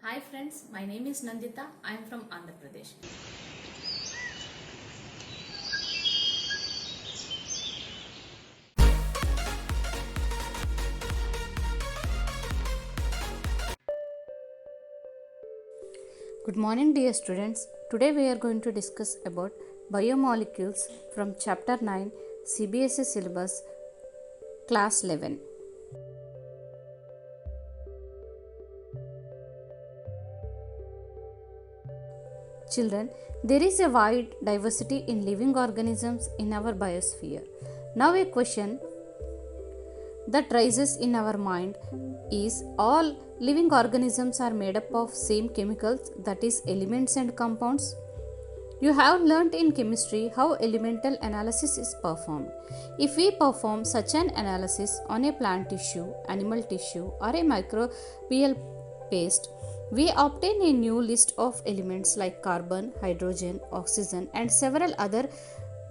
Hi friends, my name is Nandita. I am from Andhra Pradesh. Good morning dear students. Today we are going to discuss about biomolecules from chapter 9 CBSE syllabus class 11. Children, there is a wide diversity in living organisms in our biosphere. Now a question that rises in our mind is all living organisms are made up of same chemicals, that is elements and compounds. You have learnt in chemistry how elemental analysis is performed. If we perform such an analysis on a plant tissue, animal tissue, or a microbial paste, we obtain a new list of elements like carbon, hydrogen, oxygen, and several other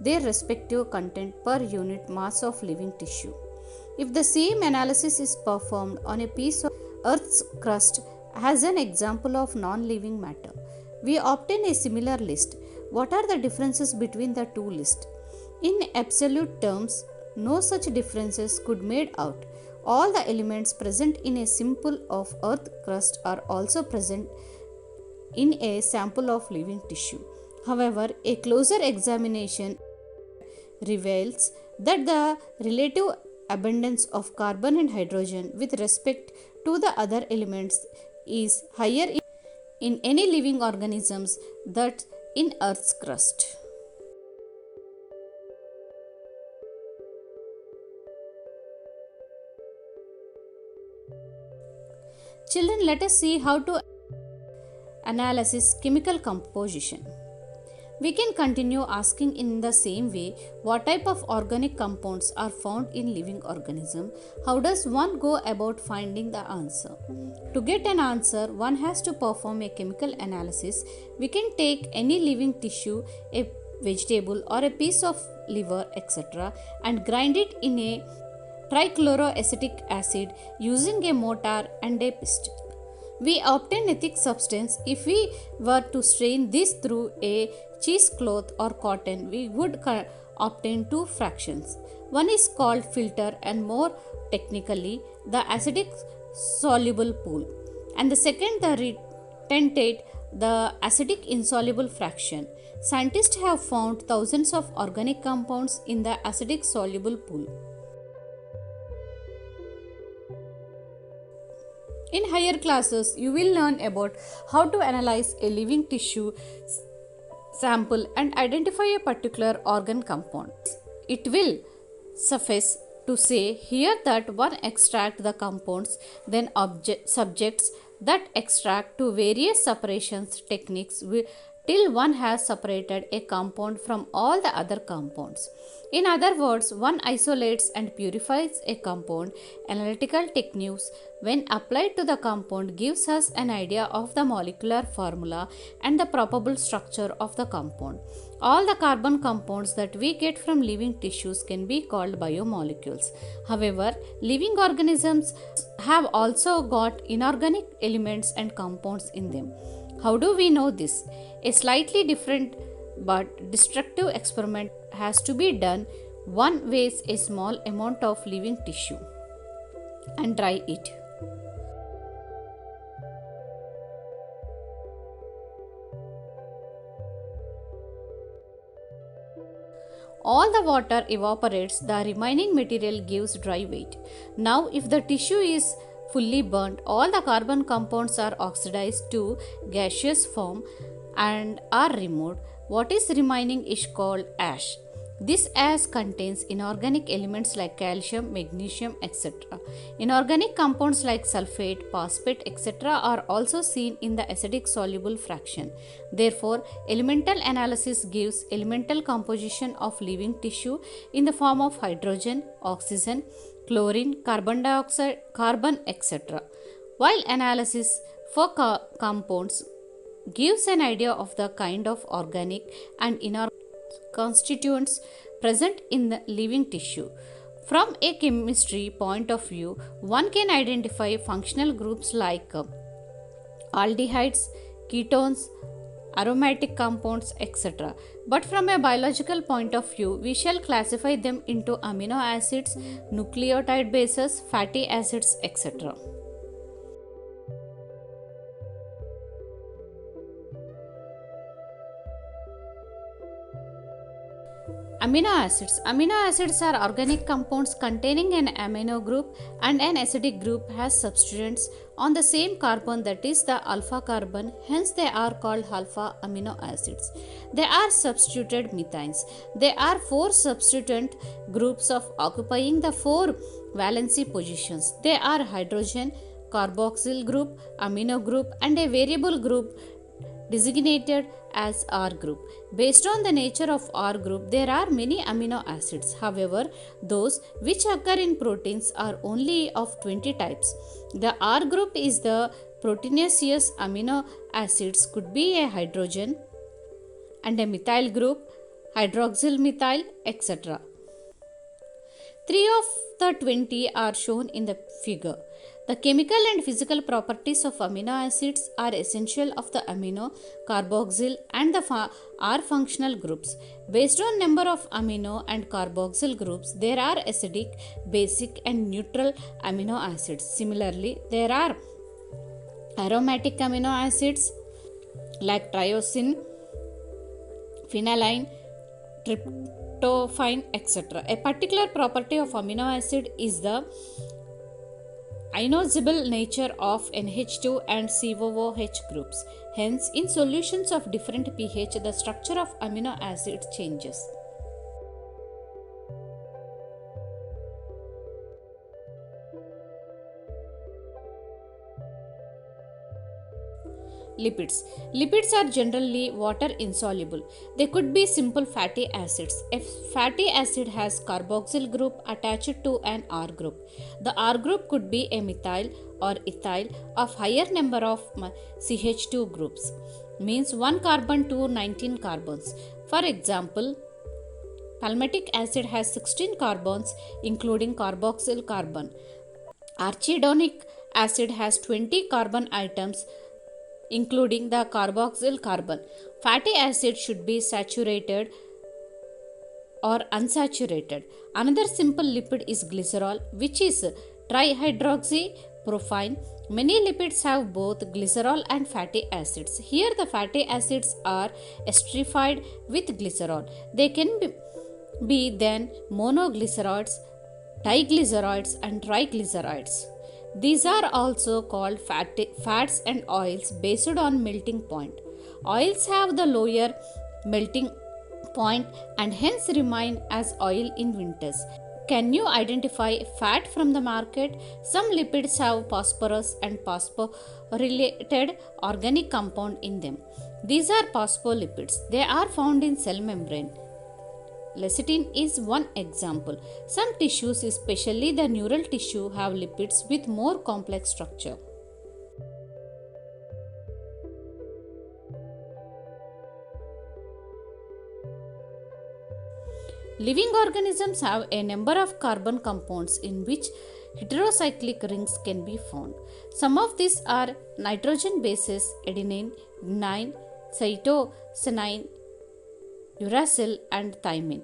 their respective content per unit mass of living tissue. If the same analysis is performed on a piece of Earth's crust as an example of non living matter, we obtain a similar list. What are the differences between the two lists? In absolute terms, no such differences could made out. All the elements present in a sample of earth crust are also present in a sample of living tissue. However, a closer examination reveals that the relative abundance of carbon and hydrogen with respect to the other elements is higher in any living organisms that in earth's crust. Children, let us see how to analyze chemical composition. We can continue asking in the same way what type of organic compounds are found in living organism. How does one go about finding the answer? To get an answer, one has to perform a chemical analysis. We can take any living tissue, a vegetable or a piece of liver, etc., and grind it in a trichloroacetic acid using a mortar and a pestle. We obtain a thick substance. If we were to strain this through a cheesecloth or cotton, we would obtain two fractions. One is called filter and more technically the acidic soluble pool, and the second the retentate, the acidic insoluble fraction. Scientists have found thousands of organic compounds in the acidic soluble pool. In higher classes, you will learn about how to analyze a living tissue sample and identify a particular organ compound. It will suffice to say here that one extract the compounds, then subjects that extract to various separations techniques till one has separated a compound from all the other compounds. In other words, one isolates and purifies a compound. Analytical techniques, when applied to the compound, gives us an idea of the molecular formula and the probable structure of the compound. All the carbon compounds that we get from living tissues can be called biomolecules. However, living organisms have also got inorganic elements and compounds in them. How do we know this? A slightly different but destructive experiment has to be done. One weighs a small amount of living tissue and dry it. All the water evaporates, the remaining material gives dry weight. Now, if the tissue is fully burnt, all the carbon compounds are oxidized to gaseous form and are removed. What is remaining is called ash. This ash contains inorganic elements like calcium, magnesium, etc. Inorganic compounds like sulfate, phosphate, etc. are also seen in the acidic soluble fraction. Therefore, elemental analysis gives elemental composition of living tissue in the form of hydrogen, oxygen, chlorine, carbon dioxide, carbon, etc. While analysis for compounds gives an idea of the kind of organic and inorganic constituents present in the living tissue. From a chemistry point of view, one can identify functional groups like aldehydes, ketones, aromatic compounds, etc. But from a biological point of view, we shall classify them into amino acids, nucleotide bases, fatty acids, etc. Amino acids. Amino acids are organic compounds containing an amino group and an acidic group as substituents on the same carbon, that is the alpha carbon. Hence they are called alpha amino acids. They are substituted methynes. There are four substituent groups of occupying the four valency positions. They are hydrogen, carboxyl group, amino group, and a variable group designated as R group. Based on the nature of R group, there are many amino acids. However, those which occur in proteins are only of 20 types. The R group is the proteinaceous amino acids, could be a hydrogen and a methyl group, hydroxyl methyl, etc. 3 of the 20 are shown in the figure. The chemical and physical properties of amino acids are essential of the amino, carboxyl and the R functional groups. Based on number of amino and carboxyl groups, there are acidic, basic and neutral amino acids. Similarly, there are aromatic amino acids like triosin, phenylalanine, tryptophan, etc. A particular property of amino acid is the ionizable nature of NH2 and COOH groups. Hence, in solutions of different pH, the structure of amino acids changes. Lipids. Lipids are generally water insoluble. They could be simple fatty acids. A fatty acid has carboxyl group attached to an R group. The R group could be a methyl or ethyl of higher number of CH2 groups, means 1 carbon to 19 carbons. For example, palmitic acid has 16 carbons including carboxyl carbon. Arachidonic acid has 20 carbon atoms including the carboxyl carbon. Fatty acid should be saturated or unsaturated. Another simple lipid is glycerol, which is trihydroxypropane. Many lipids have both glycerol and fatty acids. Here the fatty acids are esterified with glycerol. They can be then monoglycerides, diglycerides and triglycerides. These are also called fats and oils based on melting point. Oils have the lower melting point and hence remain as oil in winters. Can you identify fat from the market? Some lipids have phosphorus and phosphorylated organic compound in them. These are phospholipids. They are found in cell membrane. Lecithin is one example. Some tissues, especially the neural tissue, have lipids with more complex structure. Living organisms have a number of carbon compounds in which heterocyclic rings can be found. Some of these are nitrogen bases: adenine, guanine, cytosine, uracil and thymine.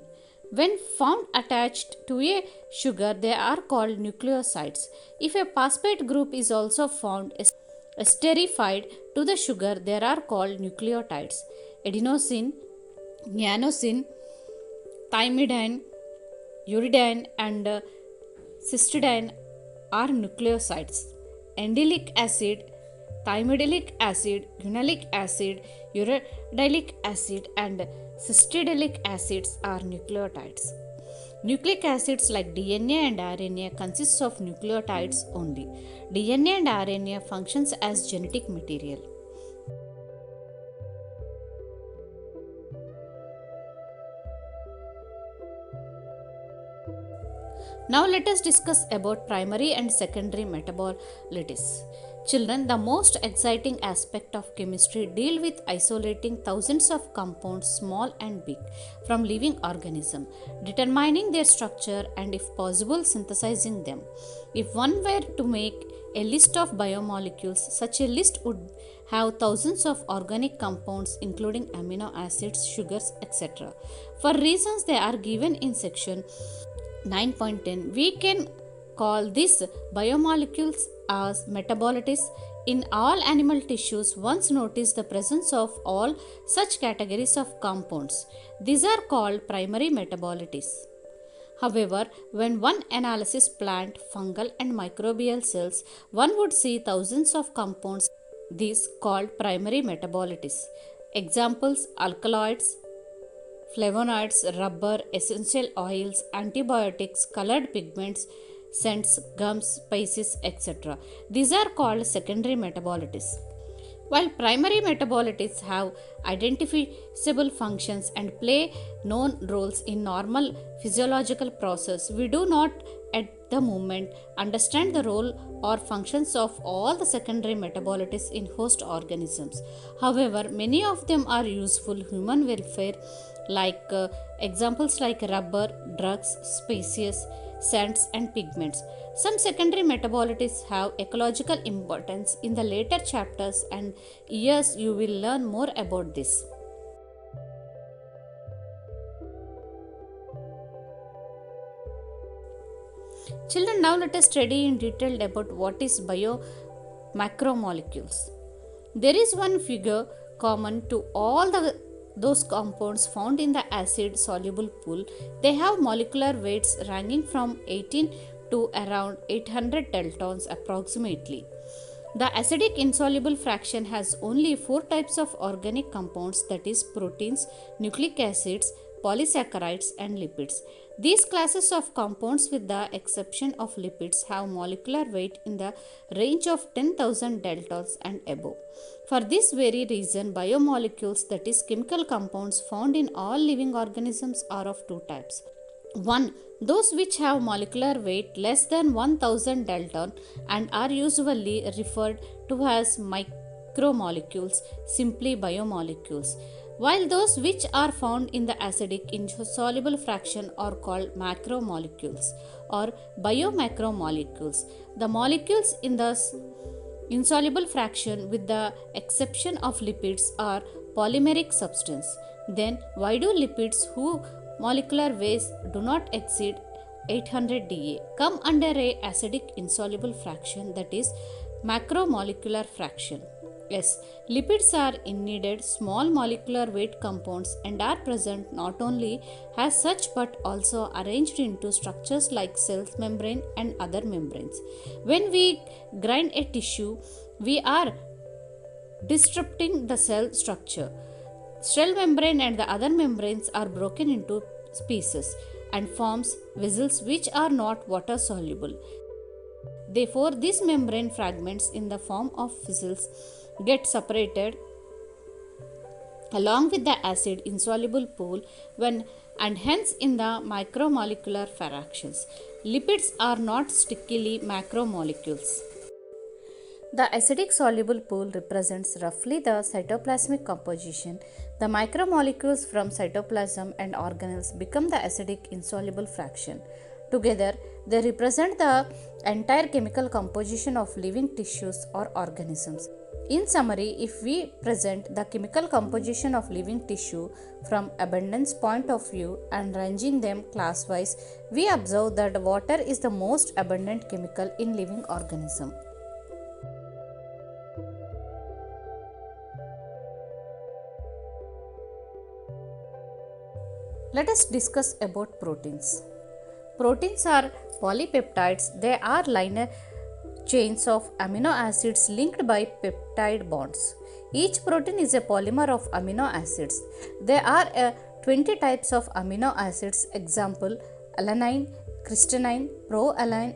When found attached to a sugar, they are called nucleosides. If a phosphate group is also found esterified to the sugar, they are called nucleotides. Adenosine, guanosine, thymidine, uridine and cysteine are nucleosides. Endylic acid, thymidyllic acid, guanilic acid, uridylic acid and cystidylic acids are nucleotides. Nucleic acids like DNA and RNA consists of nucleotides only. DNA and RNA functions as genetic material. Now let us discuss about primary and secondary metabolites. Children, the most exciting aspect of chemistry deal with isolating thousands of compounds, small and big, from living organisms, determining their structure and if possible synthesizing them. If one were to make a list of biomolecules, such a list would have thousands of organic compounds including amino acids, sugars, etc. For reasons they are given in section 9.10, we can call these biomolecules as metabolites. In all animal tissues, once notice the presence of all such categories of compounds. These are called primary metabolites. However, when one analyzes plant, fungal and microbial cells, one would see thousands of compounds, these called primary metabolites. Examples: alkaloids, flavonoids, rubber, essential oils, antibiotics, colored pigments, scents, gums, spices, etc. These are called secondary metabolites. While primary metabolites have identifiable functions and play known roles in normal physiological process, we do not at the moment understand the role or functions of all the secondary metabolites in host organisms. However, many of them are useful human welfare, like examples like rubber, drugs, species, scents and pigments. Some secondary metabolites have ecological importance. In the later chapters and years you will learn more about this. Children, now let us study in detail about what is macromolecules. There is one figure common to all those compounds found in the acid soluble pool. They have molecular weights ranging from 18 to around 800 daltons approximately. The acidic insoluble fraction has only 4 types of organic compounds, that is proteins, nucleic acids, polysaccharides and lipids. These classes of compounds, with the exception of lipids, have molecular weight in the range of 10,000 daltons and above. For this very reason, biomolecules, that is chemical compounds found in all living organisms, are of two types. 1. Those which have molecular weight less than 1000 dalton and are usually referred to as micromolecules, simply biomolecules, while those which are found in the acidic insoluble fraction are called macromolecules or biomacromolecules. The molecules in the insoluble fraction, with the exception of lipids, are polymeric substance. Then why do lipids whose molecular weights do not exceed 800 Da come under a acidic insoluble fraction, that is macromolecular fraction? Yes, lipids are needed small molecular weight compounds and are present not only as such but also arranged into structures like cell membrane and other membranes. When we grind a tissue, we are disrupting the cell structure. Cell membrane and the other membranes are broken into pieces and forms vessels which are not water soluble. Therefore, these membrane fragments in the form of vessels get separated along with the acid insoluble pool and hence in the micromolecular fractions. Lipids are not strictly macromolecules. The acidic soluble pool represents roughly the cytoplasmic composition. The micromolecules from cytoplasm and organelles become the acidic insoluble fraction. Together, they represent the entire chemical composition of living tissues or organisms. In summary, if we present the chemical composition of living tissue from abundance point of view and ranging them class-wise, we observe that water is the most abundant chemical in living organism. Let us discuss about proteins. Proteins are polypeptides. They are linear chains of amino acids linked by peptide bonds. Each protein is a polymer of amino acids. There are 20 types of amino acids. Example: alanine, cysteine, proalanine,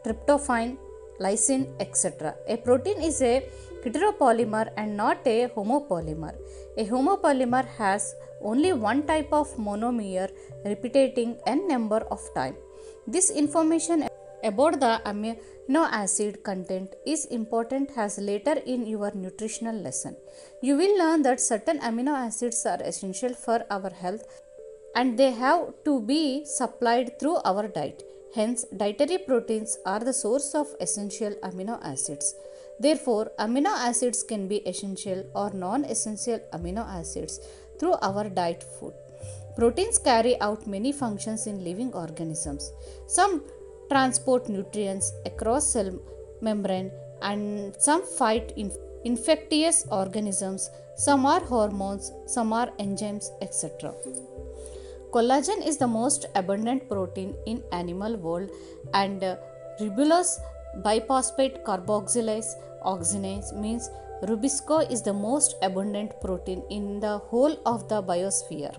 tryptophan, lysine, etc. A protein is a heteropolymer and not a homopolymer. A homopolymer has only one type of monomer repeating n number of times. This information about the amino acid content is important as later in your nutritional lesson. You will learn that certain amino acids are essential for our health and they have to be supplied through our diet. Hence, dietary proteins are the source of essential amino acids. Therefore, amino acids can be essential or non essential amino acids through our diet food. Proteins carry out many functions in living organisms. Some transport nutrients across cell membrane and some fight infectious organisms. Some are hormones, some are enzymes, etc. Collagen is the most abundant protein in animal world and ribulose biphosphate carboxylase oxidase means rubisco is the most abundant protein in the whole of the biosphere.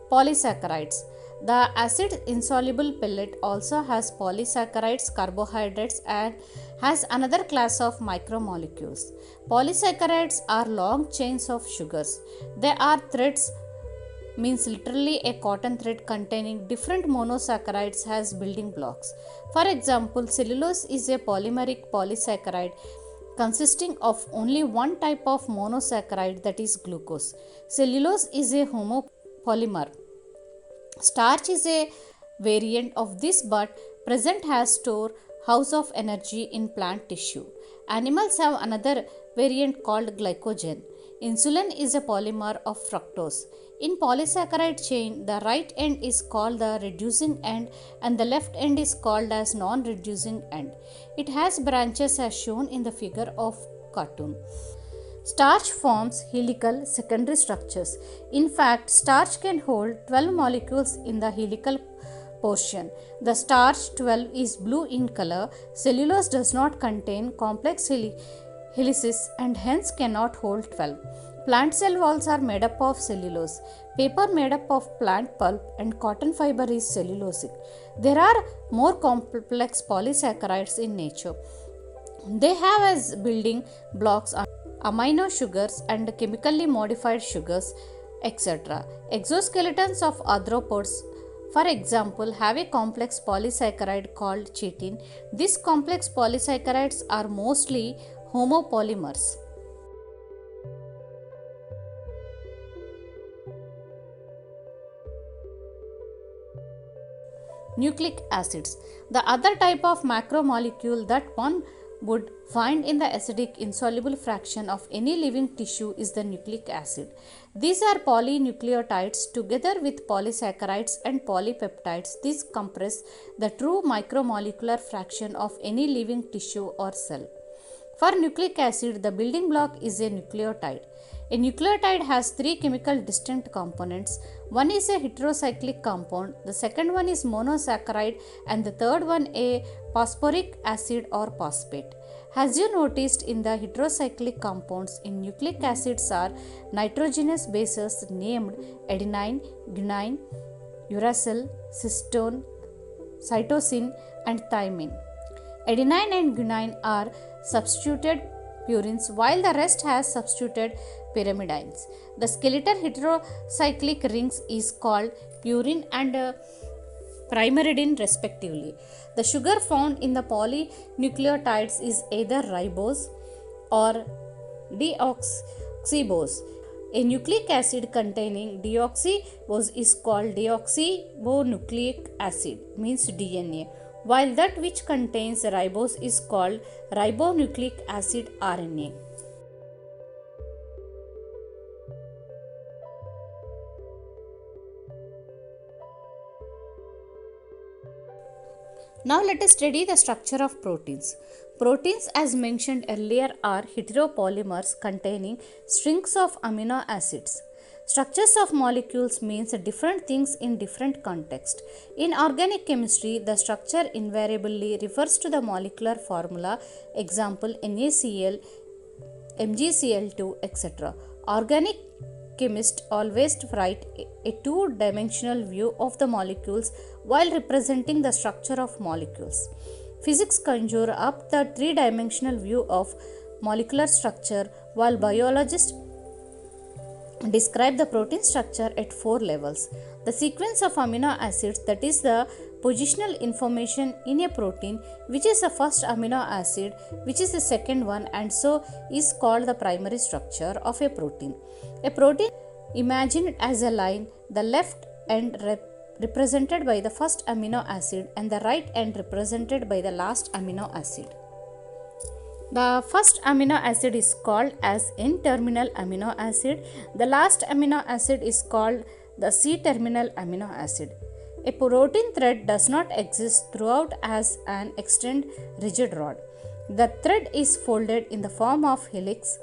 Polysaccharides. The acid insoluble pellet also has polysaccharides, carbohydrates, and has another class of micromolecules. Polysaccharides are long chains of sugars. They are threads, means literally a cotton thread containing different monosaccharides as building blocks. For example, cellulose is a polymeric polysaccharide consisting of only one type of monosaccharide, that is glucose. Cellulose is a homopolymer. Starch is a variant of this but present has storehouse of energy in plant tissue. Animals have another variant called glycogen. Insulin is a polymer of fructose. In polysaccharide chain, the right end is called the reducing end and the left end is called as non-reducing end. It has branches as shown in the figure of cartoon. Starch forms helical secondary structures. In fact, starch can hold 12 molecules in the helical portion. The starch 12 is blue in color. Cellulose does not contain complex helices and hence cannot hold 12. Plant cell walls are made up of cellulose. Paper made up of plant pulp and cotton fiber is cellulosic. There are more complex polysaccharides in nature. They have as building blocks amino sugars and chemically modified sugars, etc. Exoskeletons of arthropods, for example, have a complex polysaccharide called chitin. These complex polysaccharides are mostly homopolymers. Nucleic acids. The other type of macromolecule that one would find in the acidic insoluble fraction of any living tissue is the nucleic acid. These are polynucleotides together with polysaccharides and polypeptides. These compress the true micromolecular fraction of any living tissue or cell. For nucleic acid, the building block is a nucleotide. A nucleotide has three chemical distinct components. One is a heterocyclic compound, the second one is monosaccharide, and the third one a phosphoric acid or phosphate. As you noticed in the heterocyclic compounds in nucleic acids are nitrogenous bases named adenine, guanine, uracil, cystine, cytosine, and thymine. Adenine and guanine are substituted purines while the rest has substituted pyrimidines. The skeletal heterocyclic rings is called purine and pyrimidine respectively. The sugar found in the polynucleotides is either ribose or deoxyribose. A nucleic acid containing deoxyribose is called deoxyribonucleic acid, means DNA, while that which contains ribose is called ribonucleic acid, RNA. Now let us study the structure of proteins. Proteins, as mentioned earlier, are heteropolymers containing strings of amino acids. Structures of molecules means different things in different contexts. In organic chemistry, the structure invariably refers to the molecular formula, example NaCl, MgCl2, etc. Organic chemists always write a two-dimensional view of the molecules while representing the structure of molecules. Physics conjure up the three-dimensional view of molecular structure, while biologists describe the protein structure at 4 levels. The sequence of amino acids, that is the positional information in a protein, which is the first amino acid, which is the second one, and so is called the primary structure of a protein. A protein imagined as a line, the left end represented by the first amino acid and the right end represented by the last amino acid. The first amino acid is called as N-terminal amino acid. The last amino acid is called the C-terminal amino acid. A protein thread does not exist throughout as an extended rigid rod. The thread is folded in the form of helix.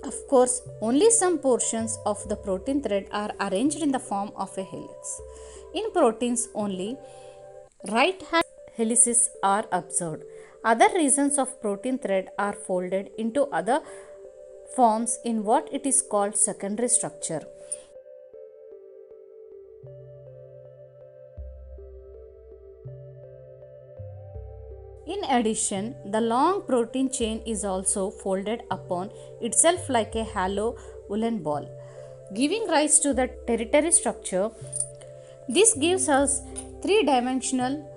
Of course, only some portions of the protein thread are arranged in the form of a helix. In proteins only, right-hand helices are observed. Other regions of protein thread are folded into other forms in what it is called secondary structure. In addition, the long protein chain is also folded upon itself like a hollow woolen ball, giving rise to the tertiary structure. This gives us three-dimensional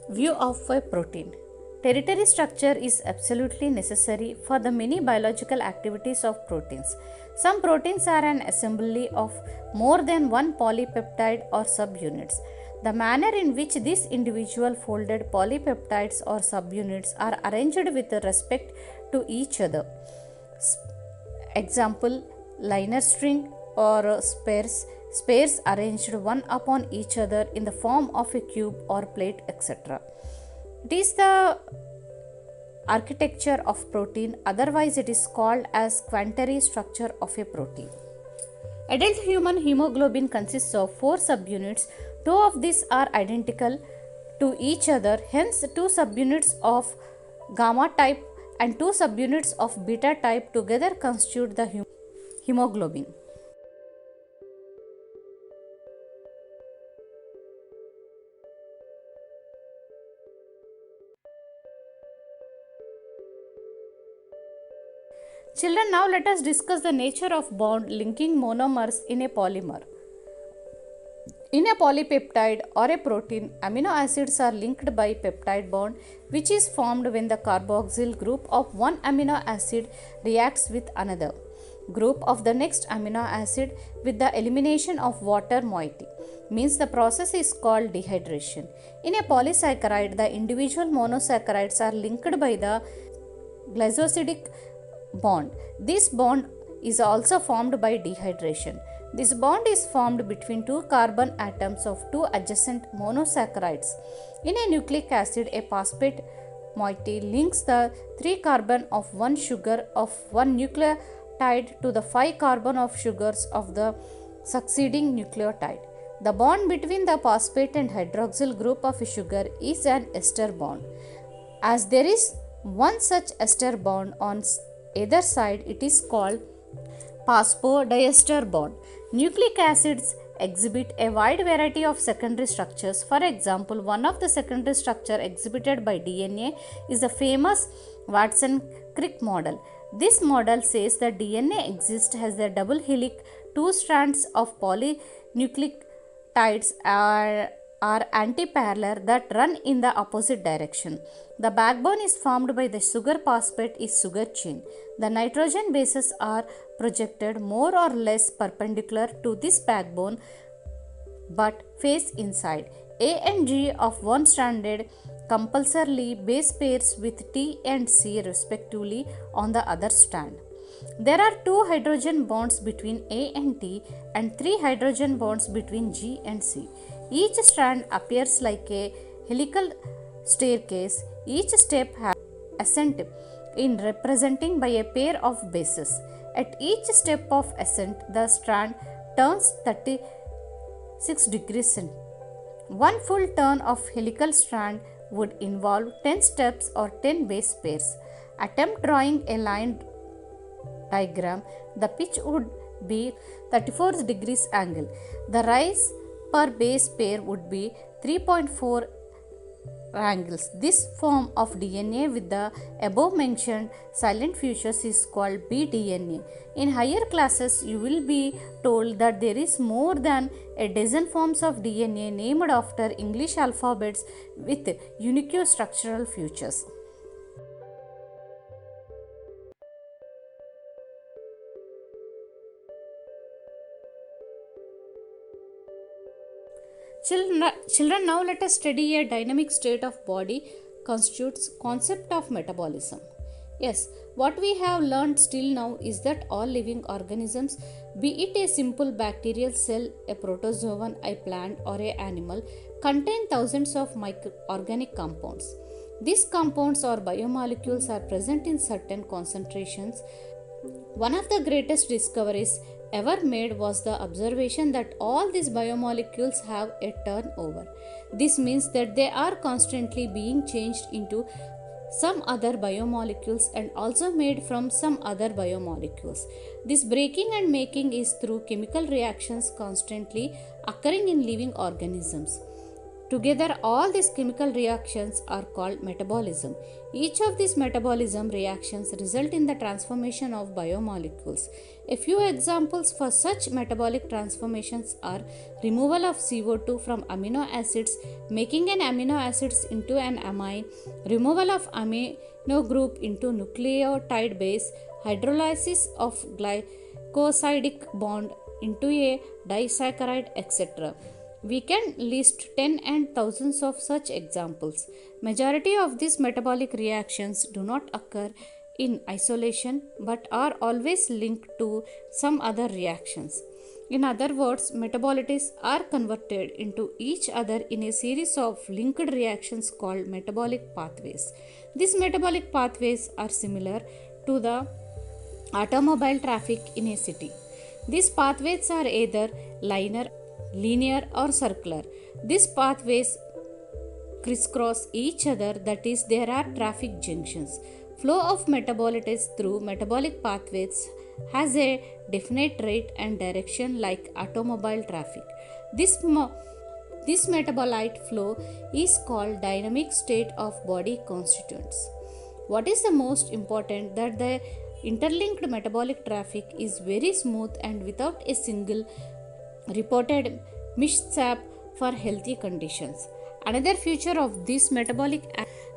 view of a protein. Tertiary structure is absolutely necessary for the many biological activities of proteins. Some proteins are an assembly of more than one polypeptide or subunits. The manner in which these individual folded polypeptides or subunits are arranged with respect to each other. Example, liner string or spares arranged one upon each other in the form of a cube or plate, etc. It is the architecture of protein, otherwise it is called as quaternary structure of a protein. Adult human hemoglobin consists of 4 subunits. 2 of these are identical to each other, hence 2 subunits of gamma type and 2 subunits of beta type together constitute the hemoglobin. Children, now let us discuss the nature of bond linking monomers in a polymer. In a polypeptide or a protein, amino acids are linked by peptide bond, which is formed when the carboxyl group of one amino acid reacts with another group of the next amino acid with the elimination of water moiety. Means the process is called dehydration. In a polysaccharide, the individual monosaccharides are linked by the glycosidic bond. This bond is also formed by dehydration. This bond is formed between 2 carbon atoms of 2 adjacent monosaccharides. In a nucleic acid, a phosphate moiety links the 3 carbon of one sugar of one nucleotide to the 5 carbon of sugars of the succeeding nucleotide. The bond between the phosphate and hydroxyl group of a sugar is an ester bond. As there is one such ester bond on either side, it is called phosphodiester bond. Nucleic acids exhibit a wide variety of secondary structures. For example, one of the secondary structure exhibited by DNA is the famous Watson-Crick model. This model says that DNA exists as a double helix. 2 strands of polynucleotides are antiparallel that run in the opposite direction. The backbone is formed by the sugar phosphate is sugar chain. The nitrogen bases are projected more or less perpendicular to this backbone but face inside. A and G of one stranded compulsorily base pairs with T and C respectively on the other strand. There are 2 hydrogen bonds between A and T and 3 hydrogen bonds between G and C. Each strand appears like a helical staircase. Each step has ascent in representing by a pair of bases. At each step of ascent, the strand turns 36 degrees. One full turn of helical strand would involve 10 steps or 10 base pairs. Attempt drawing a line diagram. The pitch would be 34 degrees angle. The rise per base pair would be 3.4 wrangles this form of DNA with the above mentioned silent features is called bDNA. In higher classes, you will be told that there is more than a dozen forms of DNA named after English alphabets with unique structural features. Children, now let us study a dynamic state of body constitutes concept of metabolism. Yes, what we have learned still now is that all living organisms, be it a simple bacterial cell, a protozoan, a plant, or an animal, contain thousands of microorganic compounds. These compounds or biomolecules are present in certain concentrations. One of the greatest discoveries ever made was the observation that all these biomolecules have a turnover. This means that they are constantly being changed into some other biomolecules and also made from some other biomolecules. This breaking and making is through chemical reactions constantly occurring in living organisms. Together, all these chemical reactions are called metabolism. Each of these metabolism reactions result in the transformation of biomolecules. A few examples for such metabolic transformations are removal of CO2 from amino acids, making an amino acids into an amine, removal of amino group into nucleotide base, hydrolysis of glycosidic bond into a disaccharide, etc. We can list 10 and thousands of such examples. Majority of these metabolic reactions do not occur in isolation but are always linked to some other reactions. In other words, metabolites are converted into each other in a series of linked reactions called metabolic pathways. These metabolic pathways are similar to the automobile traffic in a city. These pathways are either linear or circular. These pathways crisscross each other, that is, there are traffic junctions. Flow of metabolites through metabolic pathways has a definite rate and direction like automobile traffic. This metabolite flow is called dynamic state of body constituents. What is the most important that the interlinked metabolic traffic is very smooth and without a single reported mishap for healthy conditions. Another feature of these metabolic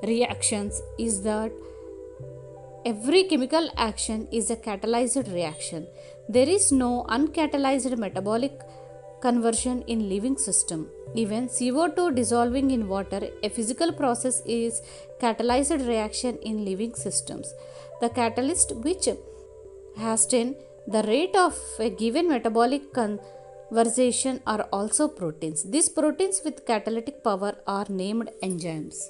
reactions is that every chemical action is a catalyzed reaction. There is no uncatalyzed metabolic conversion in living system. Even CO2 dissolving in water, a physical process, is catalyzed reaction in living systems. The catalyst which hasten the rate of a given metabolic conversion are also proteins. These proteins with catalytic power are named enzymes.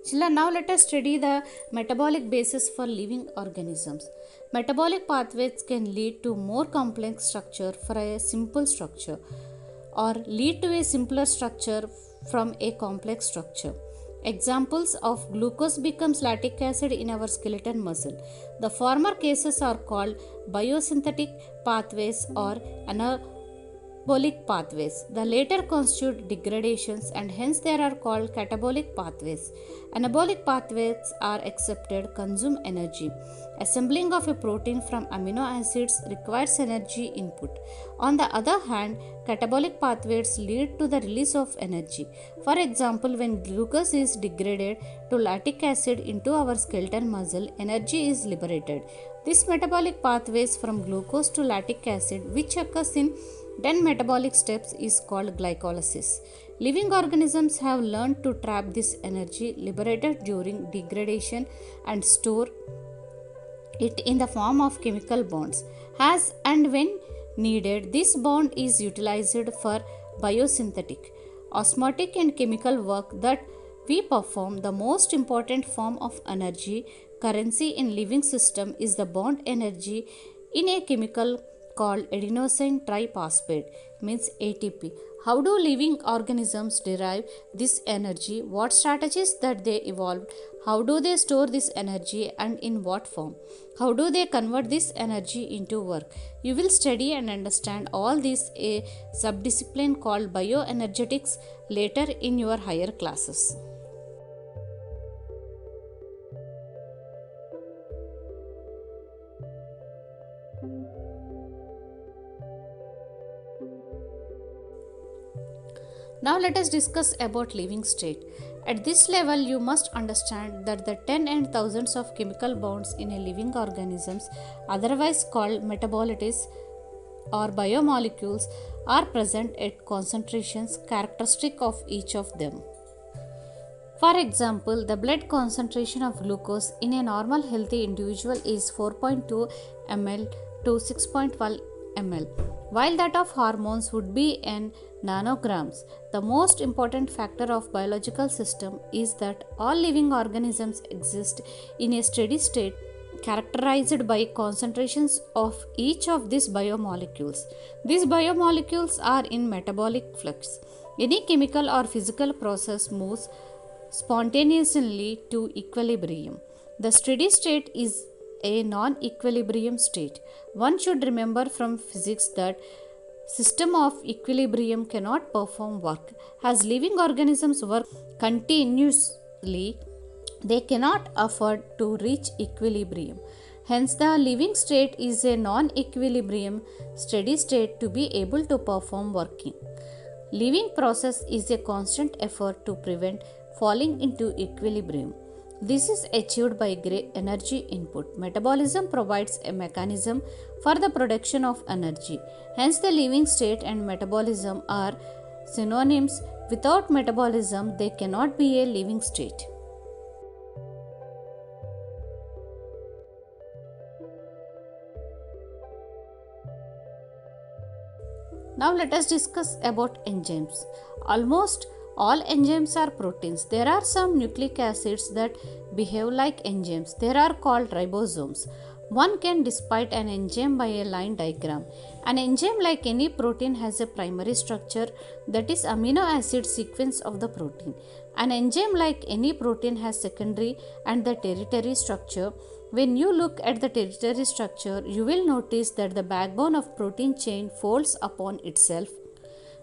Children, now let us study the metabolic basis for living organisms. Metabolic pathways can lead to more complex structure for a simple structure or lead to a simpler structure from a complex structure. Examples of glucose becomes lactic acid in our skeletal muscle. The former cases are called biosynthetic pathways or anabolic pathways. The later constitute degradations and hence they are called catabolic pathways. Anabolic pathways are accepted consume energy. Assembling of a protein from amino acids requires energy input. On the other hand, catabolic pathways lead to the release of energy. For example, when glucose is degraded to lactic acid into our skeletal muscle, energy is liberated. This metabolic pathways from glucose to lactic acid, which occurs in 10 metabolic steps, is called glycolysis. Living organisms have learned to trap this energy liberated during degradation and store it in the form of chemical bonds. As and when needed, this bond is utilized for biosynthetic, osmotic and chemical work that we perform. The most important form of energy currency in living system is the bond energy in a chemical called adenosine triphosphate, means ATP. How do living organisms derive this energy? What strategies that they evolved? How do they store this energy and in what form? How do they convert this energy into work? You will study and understand all this a subdiscipline called bioenergetics later in your higher classes. Now let us discuss about living state. At this level you must understand that the 10 and thousands of chemical bonds in a living organisms, otherwise called metabolites or biomolecules, are present at concentrations characteristic of each of them. For example, the blood concentration of glucose in a normal healthy individual is 4.2 ml to 6.1 ml, while that of hormones would be in nanograms. The most important factor of biological system is that all living organisms exist in a steady state characterized by concentrations of each of these biomolecules. These biomolecules are in metabolic flux. Any chemical or physical process moves spontaneously to equilibrium. The steady state is a non-equilibrium state. One should remember from physics that system of equilibrium cannot perform work. As living organisms work continuously, they cannot afford to reach equilibrium. Hence, the living state is a non-equilibrium steady state to be able to perform working. Living process is a constant effort to prevent falling into equilibrium. This is achieved by great energy input. Metabolism provides a mechanism for the production of energy. Hence, the living state and metabolism are synonyms. Without metabolism, they cannot be a living state. Now let us discuss about enzymes. Almost all enzymes are proteins. There are some nucleic acids that behave like enzymes. They are called ribosomes. One can despite an enzyme by a line diagram. An enzyme, like any protein, has a primary structure, that is amino acid sequence of the protein. An enzyme, like any protein, has secondary and the tertiary structure. When you look at the tertiary structure, you will notice that the backbone of protein chain folds upon itself.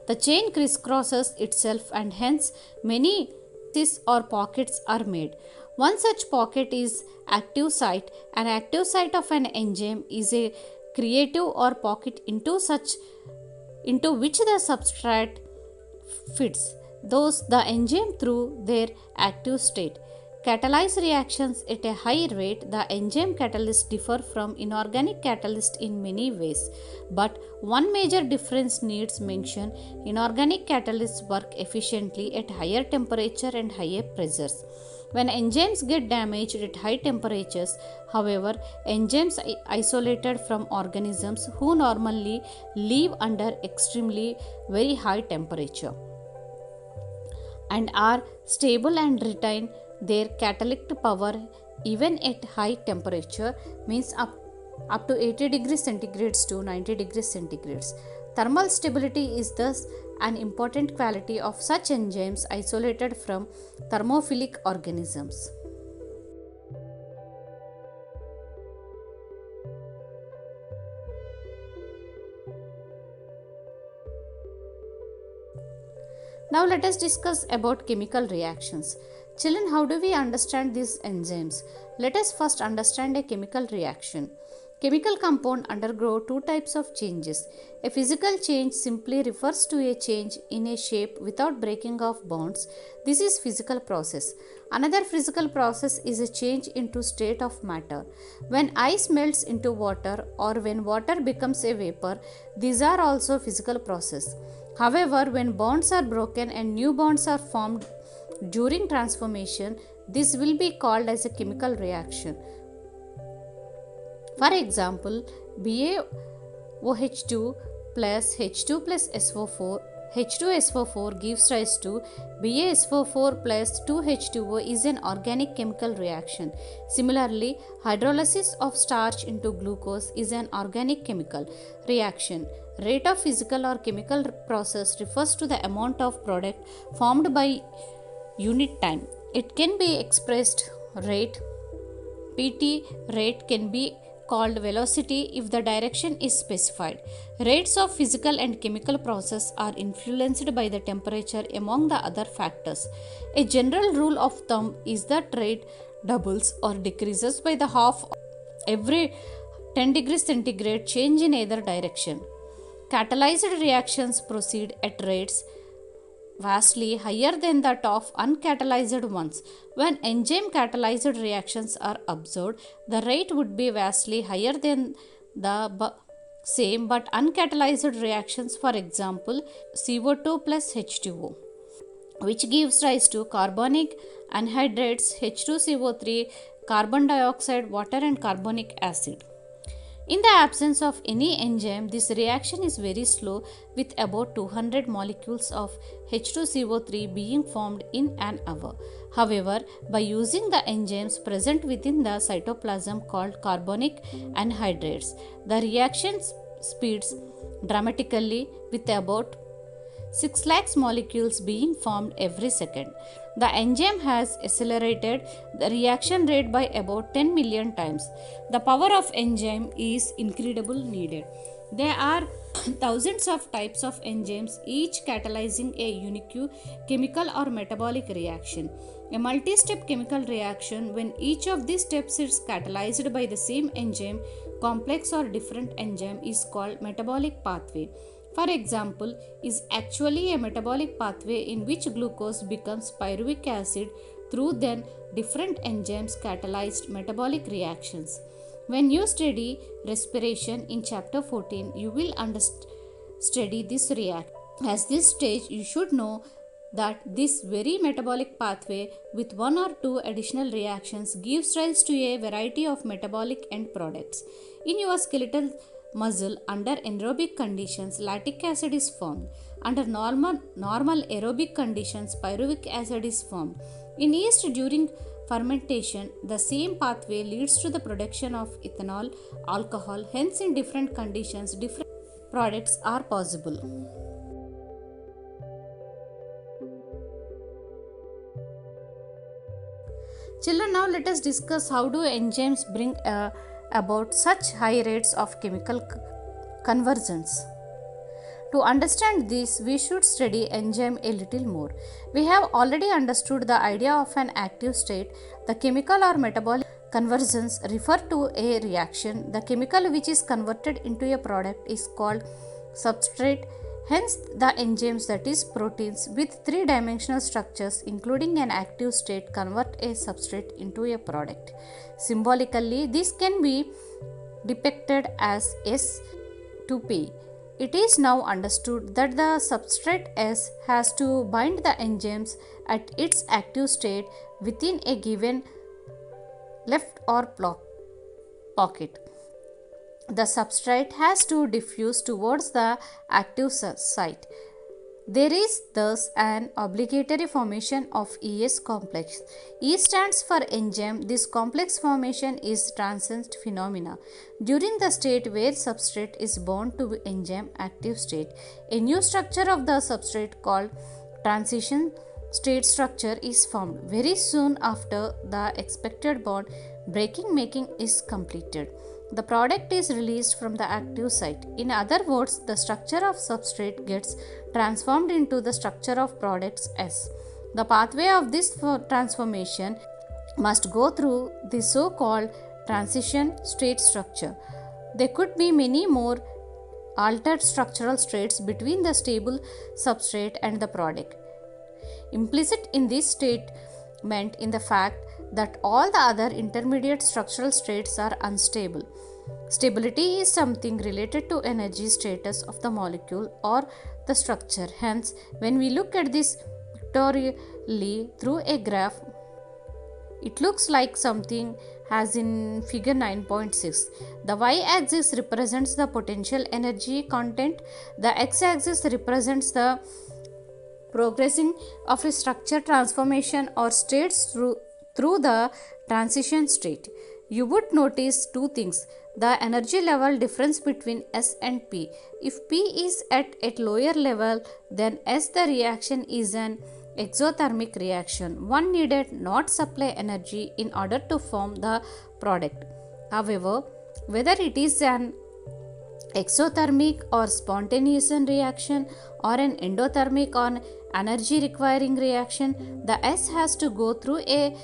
The chain crisscrosses itself and hence many cysts or pockets are made. One such pocket is active site. An active site of an enzyme is a creative or pocket into which the substrate fits. Thus, the enzyme through their active state catalyze reactions at a high rate. The enzyme catalysts differ from inorganic catalysts in many ways, but one major difference needs mention. Inorganic catalysts work efficiently at higher temperature and higher pressures. When enzymes get damaged at high temperatures, however, enzymes isolated from organisms who normally live under extremely very high temperature and are stable and retain their catalytic power even at high temperature, means up to 80 degrees centigrades to 90 degrees centigrades. Thermal stability is thus an important quality of such enzymes isolated from thermophilic organisms. Now let us discuss about chemical reactions. Children, how do we understand these enzymes? Let us first understand a chemical reaction. Chemical compounds undergo two types of changes. A physical change simply refers to a change in a shape without breaking of bonds. This is physical process. Another physical process is a change into state of matter. When ice melts into water or when water becomes a vapor, these are also physical process. However, when bonds are broken and new bonds are formed during transformation, this will be called as a chemical reaction. For example, BaOH2 plus H2 plus SO4 H2SO4 gives rise to BaSO4 plus 2H2O is an organic chemical reaction. Similarly, hydrolysis of starch into glucose is an organic chemical reaction. Rate of physical or chemical process refers to the amount of product formed by unit time. It can be expressed rate. PT rate can be called velocity if the direction is specified. Rates of physical and chemical process are influenced by the temperature among the other factors. A general rule of thumb is that rate doubles or decreases by the half every 10 degrees centigrade change in either direction. Catalyzed reactions proceed at rates vastly higher than that of uncatalyzed ones. When enzyme catalyzed reactions are observed, the rate would be vastly higher than the same but uncatalyzed reactions, for example, CO2 plus H2O, which gives rise to carbonic anhydrates, H2CO3, carbon dioxide, water, and carbonic acid. In the absence of any enzyme, this reaction is very slow with about 200 molecules of H2CO3 being formed in an hour. However, by using the enzymes present within the cytoplasm called carbonic anhydrates, the reaction speeds dramatically with about 6 lakhs molecules being formed every second. The enzyme has accelerated the reaction rate by about 10 million times. The power of enzyme is incredible needed. There are thousands of types of enzymes, each catalyzing a unique chemical or metabolic reaction. A multi-step chemical reaction, when each of these steps is catalyzed by the same enzyme, complex or different enzyme, is called metabolic pathway. For example, is actually a metabolic pathway in which glucose becomes pyruvic acid through then different enzymes catalyzed metabolic reactions. When you study respiration in chapter 14, you will study this reaction. At this stage, you should know that this very metabolic pathway with one or two additional reactions gives rise to a variety of metabolic end products. In your skeletal muscle, under anaerobic conditions, lactic acid is formed. Under normal aerobic conditions, pyruvic acid is formed. In yeast, during fermentation, the same pathway leads to the production of ethanol, alcohol. Hence, in different conditions, different products are possible. Children, now let us discuss how do enzymes bring about such high rates of chemical conversions. To understand this, we should study enzyme a little more. We have already understood the idea of an active state. The chemical or metabolic conversions refer to a reaction. The chemical which is converted into a product is called substrate. Hence, the enzymes, that is proteins with three-dimensional structures including an active state, convert a substrate into a product. Symbolically, this can be depicted as S to P. It is now understood that the substrate S has to bind the enzymes at its active state within a given left or pocket. The substrate has to diffuse towards the active site. There is thus an obligatory formation of ES complex. E stands for enzyme. This complex formation is transient phenomena. During the state where substrate is bound to enzyme active state, a new structure of the substrate called transition state structure is formed. Very soon after the expected bond making is completed, the product is released from the active site. In other words, the structure of substrate gets transformed into the structure of products S. The pathway of this transformation must go through the so-called transition state structure. There could be many more altered structural states between the stable substrate and the product. Implicit in this statement in the fact that all the other intermediate structural states are unstable. Stability is something related to energy status of the molecule or the structure. Hence, when we look at this pictorially through a graph, it looks like something as in figure 9.6. The y-axis represents the potential energy content, the x-axis represents the progressing of a structure transformation or states through the transition state. You would notice two things: the energy level difference between S and P. If P is at a lower level than S, the reaction is an exothermic reaction. One needed not supply energy in order to form the product. However, whether it is an exothermic or spontaneous reaction or an endothermic or energy requiring reaction, the S has to go through a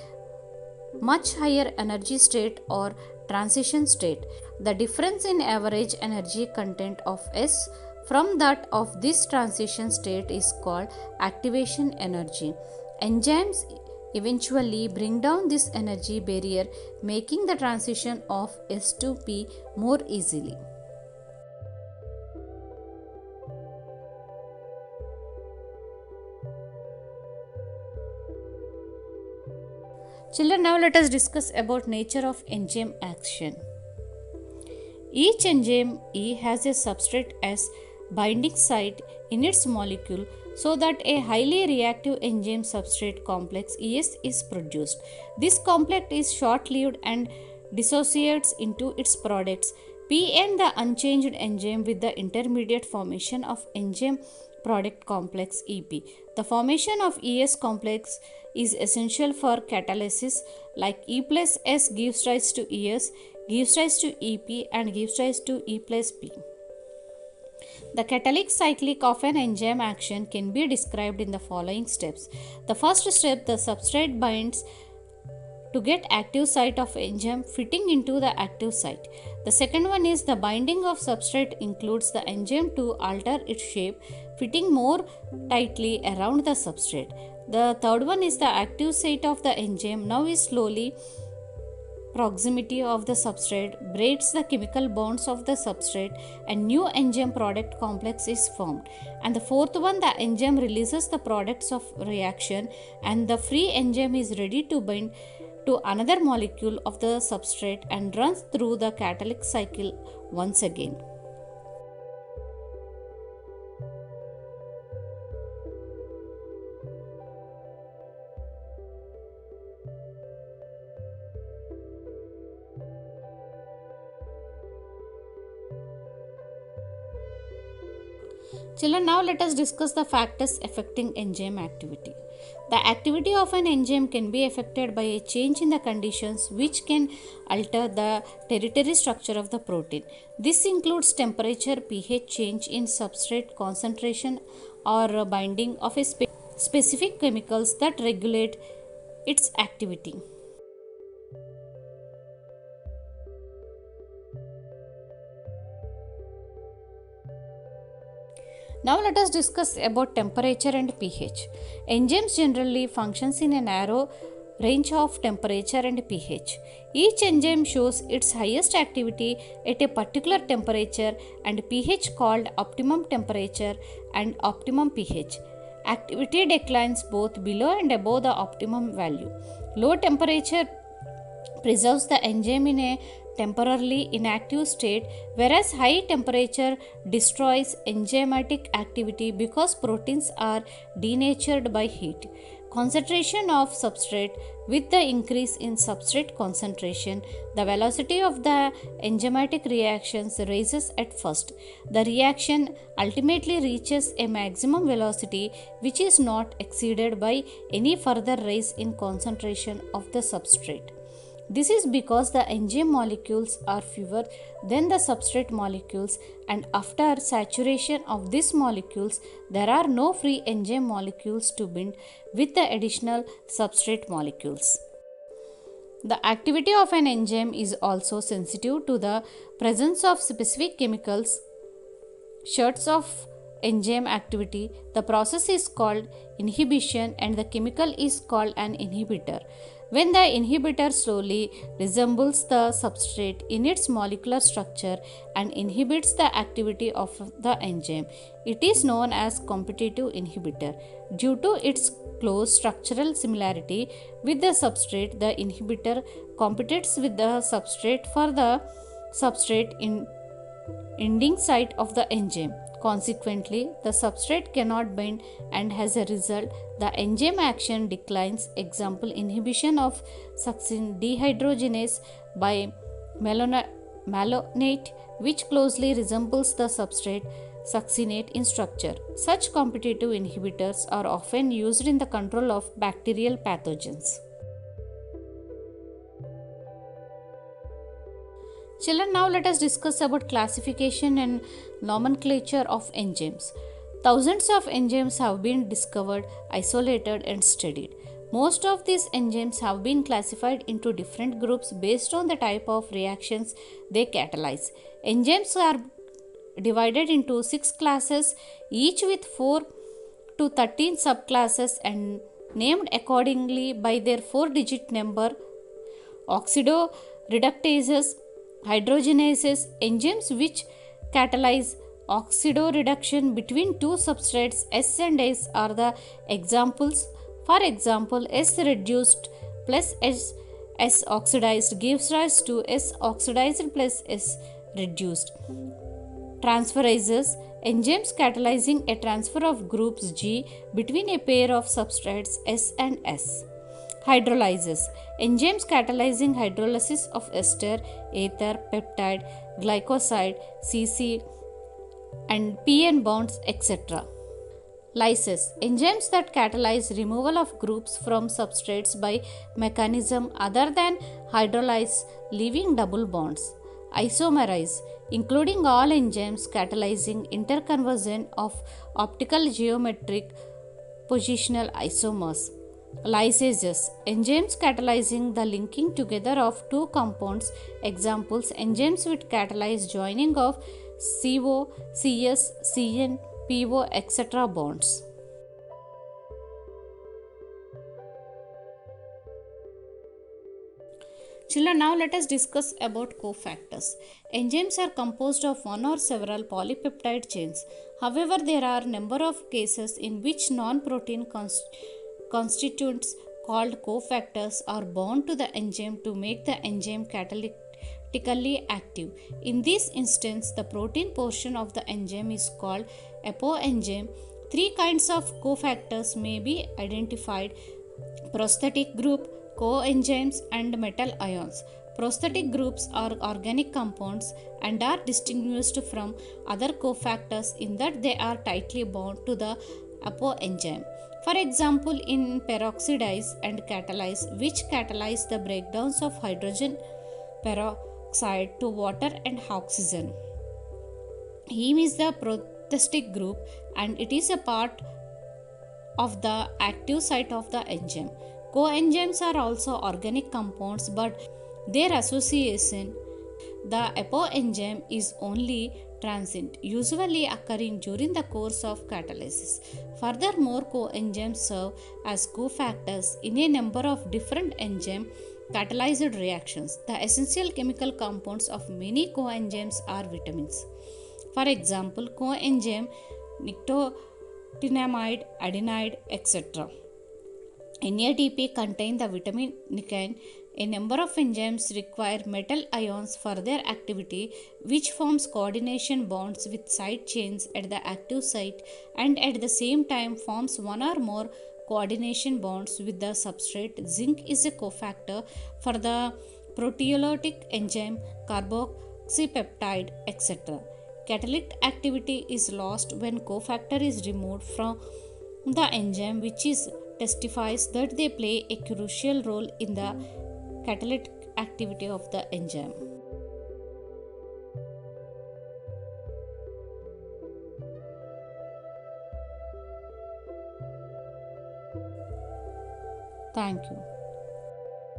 much higher energy state or transition state. The difference in average energy content of S from that of this transition state is called activation energy. Enzymes eventually bring down this energy barrier, making the transition of S to P more easily. Children, now let us discuss about nature of enzyme action. Each enzyme E has a substrate as binding site in its molecule so that a highly reactive enzyme substrate complex ES is produced. This complex is short-lived and dissociates into its products P and the unchanged enzyme with the intermediate formation of enzyme product complex EP. The formation of ES complex is essential for catalysis, like E plus S gives rise to ES, gives rise to EP and gives rise to E plus P. The catalytic cyclic of an enzyme action can be described in the following steps. The first step, the substrate binds to get active site of enzyme fitting into the active site. The second one is the binding of substrate includes the enzyme to alter its shape, fitting more tightly around the substrate. The third one is the active site of the enzyme now is slowly proximity of the substrate breaks the chemical bonds of the substrate and new enzyme product complex is formed. And the fourth one, the enzyme releases the products of reaction and the free enzyme is ready to bind to another molecule of the substrate and runs through the catalytic cycle once again. Children, now let us discuss the factors affecting enzyme activity. The activity of an enzyme can be affected by a change in the conditions which can alter the tertiary structure of the protein. This includes temperature, pH change in substrate concentration or binding of a specific chemicals that regulate its activity. Now let us discuss about temperature and pH. Enzymes generally functions in a narrow range of temperature and pH. Each enzyme shows its highest activity at a particular temperature and pH called optimum temperature and optimum pH. Activity declines both below and above the optimum value. Low temperature preserves the enzyme in a temporarily inactive state, whereas high temperature destroys enzymatic activity because proteins are denatured by heat. Concentration of substrate. With the increase in substrate concentration, the velocity of the enzymatic reactions rises at first. The reaction ultimately reaches a maximum velocity which is not exceeded by any further rise in concentration of the substrate. This is because the enzyme molecules are fewer than the substrate molecules, and after saturation of these molecules, there are no free enzyme molecules to bind with the additional substrate molecules. The activity of an enzyme is also sensitive to the presence of specific chemicals. Shorts of enzyme activity, the process is called inhibition and the chemical is called an inhibitor. When the inhibitor slowly resembles the substrate in its molecular structure and inhibits the activity of the enzyme, it is known as competitive inhibitor. Due to its close structural similarity with the substrate, the inhibitor competes with the substrate for the substrate in ending site of the enzyme. Consequently, the substrate cannot bind, and as a result, the enzyme action declines. Example, inhibition of succin dehydrogenase by malonate, which closely resembles the substrate succinate in structure. Such competitive inhibitors are often used in the control of bacterial pathogens. Children, now let us discuss about classification and nomenclature of enzymes. Thousands of enzymes have been discovered, isolated, and studied. Most of these enzymes have been classified into different groups based on the type of reactions they catalyze. Enzymes are divided into 6 classes, each with 4 to 13 subclasses and named accordingly by their 4-digit number. Oxidoreductases, hydrogenases, enzymes which catalyze oxidoreduction between two substrates S and S are the examples. For example, S reduced plus S oxidized gives rise to S oxidized plus S reduced. Transferases, enzymes catalyzing a transfer of groups G between a pair of substrates S and S. Hydrolysis, enzymes catalyzing hydrolysis of ester, ether, peptide, glycoside, CC, and PN bonds, etc. Lysis, enzymes that catalyze removal of groups from substrates by mechanism other than hydrolysis, leaving double bonds. Isomerase, including all enzymes catalyzing interconversion of optical geometric positional isomers. Lysases, enzymes catalyzing the linking together of two compounds. Examples, enzymes which catalyze joining of CO, CS, CN, PO, etc. bonds. Children, now let us discuss about cofactors. Enzymes are composed of one or several polypeptide chains. However, there are a number of cases in which non-protein constituents called cofactors are bound to the enzyme to make the enzyme catalytically active. In this instance, the protein portion of the enzyme is called apoenzyme. Three kinds of cofactors may be identified: prosthetic group, coenzymes, and metal ions. Prosthetic groups are organic compounds and are distinguished from other cofactors in that they are tightly bound to the apoenzyme. For example, in peroxidase and catalase, which catalyze the breakdowns of hydrogen peroxide to water and oxygen. Heme is the prosthetic group and it is a part of the active site of the enzyme. Coenzymes are also organic compounds, but their association, the apoenzyme, is only transient, usually occurring during the course of catalysis. Furthermore, coenzymes serve as cofactors in a number of different enzyme catalyzed reactions. The essential chemical compounds of many coenzymes are vitamins. For example, coenzyme nicotinamide, adenine, etc. NADP contain the vitamin nicotine. A number of enzymes require metal ions for their activity, which forms coordination bonds with side chains at the active site and at the same time forms one or more coordination bonds with the substrate. Zinc is a cofactor for the proteolytic enzyme carboxypeptide, etc. Catalytic activity is lost when cofactor is removed from the enzyme, which is testifies that they play a crucial role in the catalytic activity of the enzyme. Thank you.